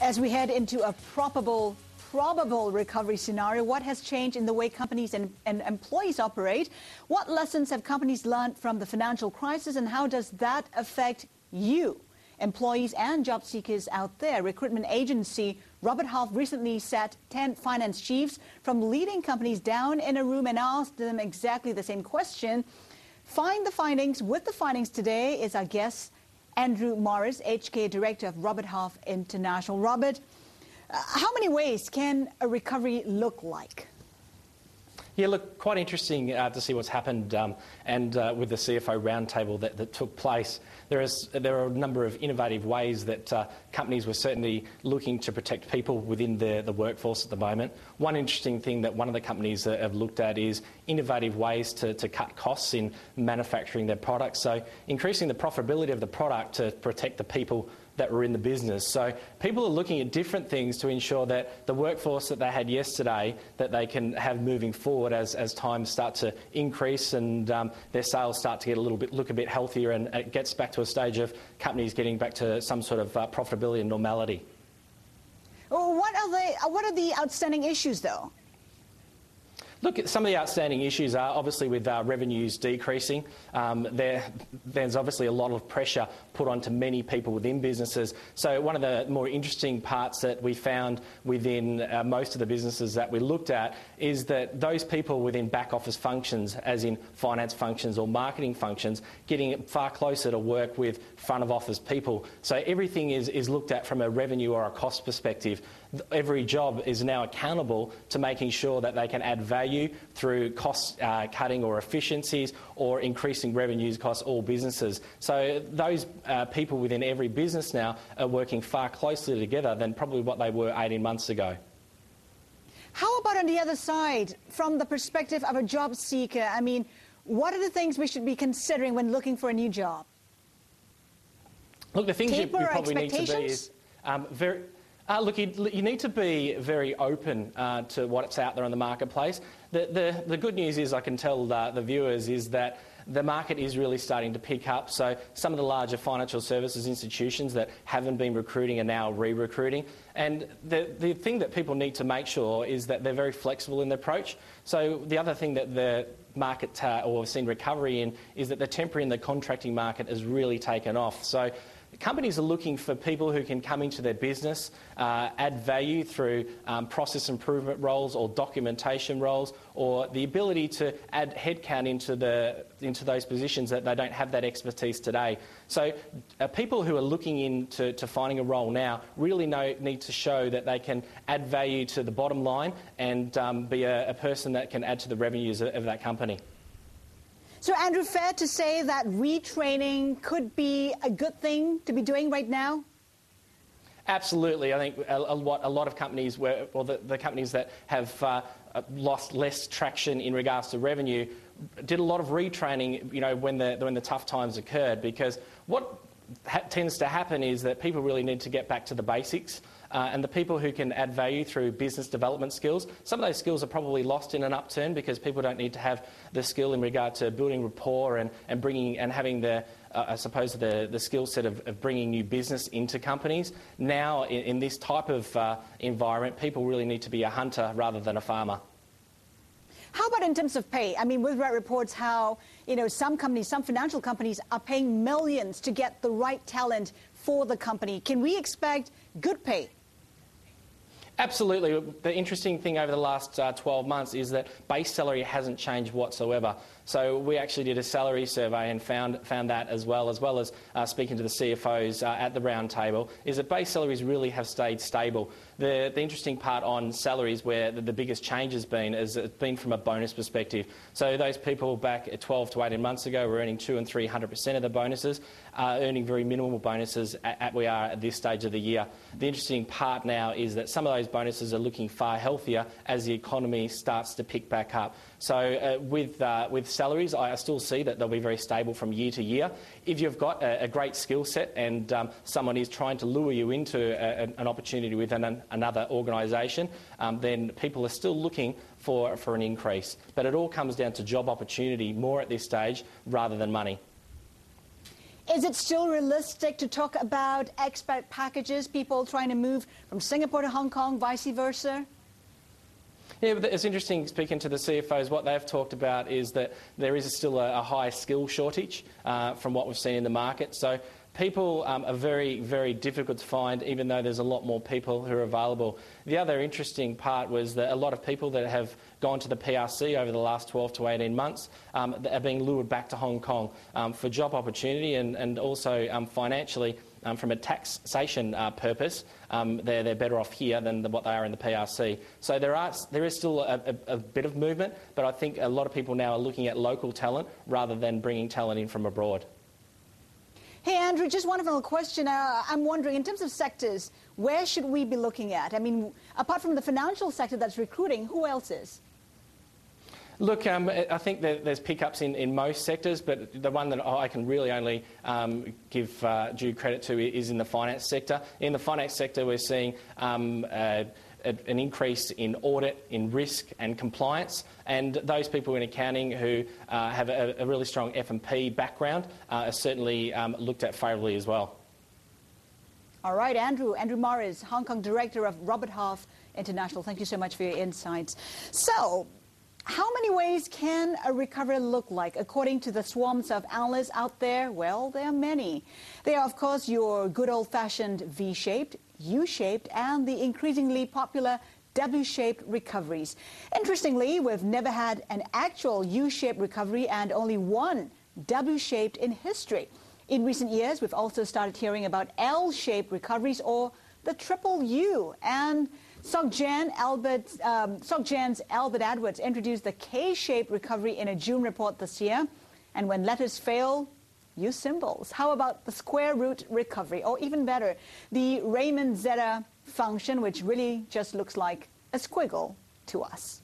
As we head into a probable recovery scenario, what has changed in the way companies and employees operate? What lessons have companies learned from the financial crisis, and how does that affect you, employees and job seekers out there? Recruitment agency Robert Half recently sat 10 finance chiefs from leading companies down in a room and asked them exactly the same question. With the findings today is our guest, Andrew Morris, HK Director of Robert Half International. Robert, how many ways can a recovery look like? Yeah, look, quite interesting to see what's happened and with the CFO roundtable that took place. There are a number of innovative ways that companies were certainly looking to protect people within the workforce at the moment. One interesting thing that one of the companies have looked at is innovative ways to cut costs in manufacturing their products. So increasing the profitability of the product to protect the people that were in the business. So people are looking at different things to ensure that the workforce that they had yesterday, that they can have moving forward as times start to increase and their sales start to get look a bit healthier, and it gets back to a stage of companies getting back to some sort of profitability and normality. What are the outstanding issues, though? Look, some of the outstanding issues are obviously with revenues decreasing. There's obviously a lot of pressure put onto many people within businesses. So one of the more interesting parts that we found within most of the businesses that we looked at is that those people within back office functions, as in finance functions or marketing functions, getting far closer to work with front of office people. So everything is looked at from a revenue or a cost perspective. Every job is now accountable to making sure that they can add value through cost cutting or efficiencies or increasing revenues across all businesses. So those people within every business now are working far closer together than probably what they were 18 months ago. How about on the other side, from the perspective of a job seeker? I mean, what are the things we should be considering when looking for a new job? Look, the things you probably need to be is look, you need to be very open to what's out there on the marketplace. The good news is, I can tell the viewers, is that the market is really starting to pick up. So some of the larger financial services institutions that haven't been recruiting are now re-recruiting. And the thing that people need to make sure is that they're very flexible in their approach. So the other thing that the market or we've seen recovery in is that the temporary and the contracting market has really taken off. So companies are looking for people who can come into their business, add value through process improvement roles or documentation roles, or the ability to add headcount into those positions that they don't have that expertise today. So people who are looking into finding a role now really need to show that they can add value to the bottom line and be a person that can add to the revenues of that company. So, Andrew, fair to say that retraining could be a good thing to be doing right now? Absolutely. I think a lot of companies, the companies that have lost less traction in regards to revenue, did a lot of retraining, when the tough times occurred, because what tends to happen is that people really need to get back to the basics. And the people who can add value through business development skills, some of those skills are probably lost in an upturn because people don't need to have the skill in regard to building rapport and bringing and having the skill set of bringing new business into companies. Now, in this type of environment, people really need to be a hunter rather than a farmer. How about in terms of pay? I mean, we've read reports how, some financial companies are paying millions to get the right talent for the company. Can we expect good pay? Absolutely. The interesting thing over the last 12 months is that base salary hasn't changed whatsoever. So we actually did a salary survey and found that as well as speaking to the CFOs at the round table, is that base salaries really have stayed stable. The interesting part on salaries where the biggest change has been is it's been from a bonus perspective. So those people back at 12 to 18 months ago were earning 200% and 300% of the bonuses, earning very minimal bonuses we are at this stage of the year. The interesting part now is that some of those bonuses are looking far healthier as the economy starts to pick back up. So with salaries, I still see that they'll be very stable from year to year. If you've got a great skill set and someone is trying to lure you into an opportunity with another organisation, then people are still looking for an increase. But it all comes down to job opportunity more at this stage rather than money. Is it still realistic to talk about expat packages, people trying to move from Singapore to Hong Kong, vice versa? Yeah, but it's interesting speaking to the CFOs. What they've talked about is that there is still a high skill shortage from what we've seen in the market. So people are very, very difficult to find, even though there's a lot more people who are available. The other interesting part was that a lot of people that have gone to the PRC over the last 12 to 18 months are being lured back to Hong Kong for job opportunity and also financially. From a taxation purpose, they're better off here than what they are in the PRC. So there is still a bit of movement, but I think a lot of people now are looking at local talent rather than bringing talent in from abroad. Hey, Andrew, just one final question. I'm wondering, in terms of sectors, where should we be looking at? I mean, apart from the financial sector that's recruiting, who else is? Look, I think that there's pickups in most sectors, but the one that I can really only give due credit to is in the finance sector. In the finance sector, we're seeing an increase in audit, in risk and compliance, and those people in accounting who have a really strong F&P background are certainly looked at favourably as well. All right, Andrew Morris, Hong Kong Director of Robert Half International. Thank you so much for your insights. So, how many ways can a recovery look like? According to the swarms of analysts out there, well, there are many. They are, of course, your good old-fashioned V-shaped, U-shaped, and the increasingly popular W-shaped recoveries. Interestingly, we've never had an actual U-shaped recovery and only one W-shaped in history. In recent years, we've also started hearing about L-shaped recoveries or the triple U. And SocGen's Albert Edwards introduced the K-shaped recovery in a June report this year. And when letters fail, use symbols. How about the square root recovery? Or even better, the Riemann zeta function, which really just looks like a squiggle to us.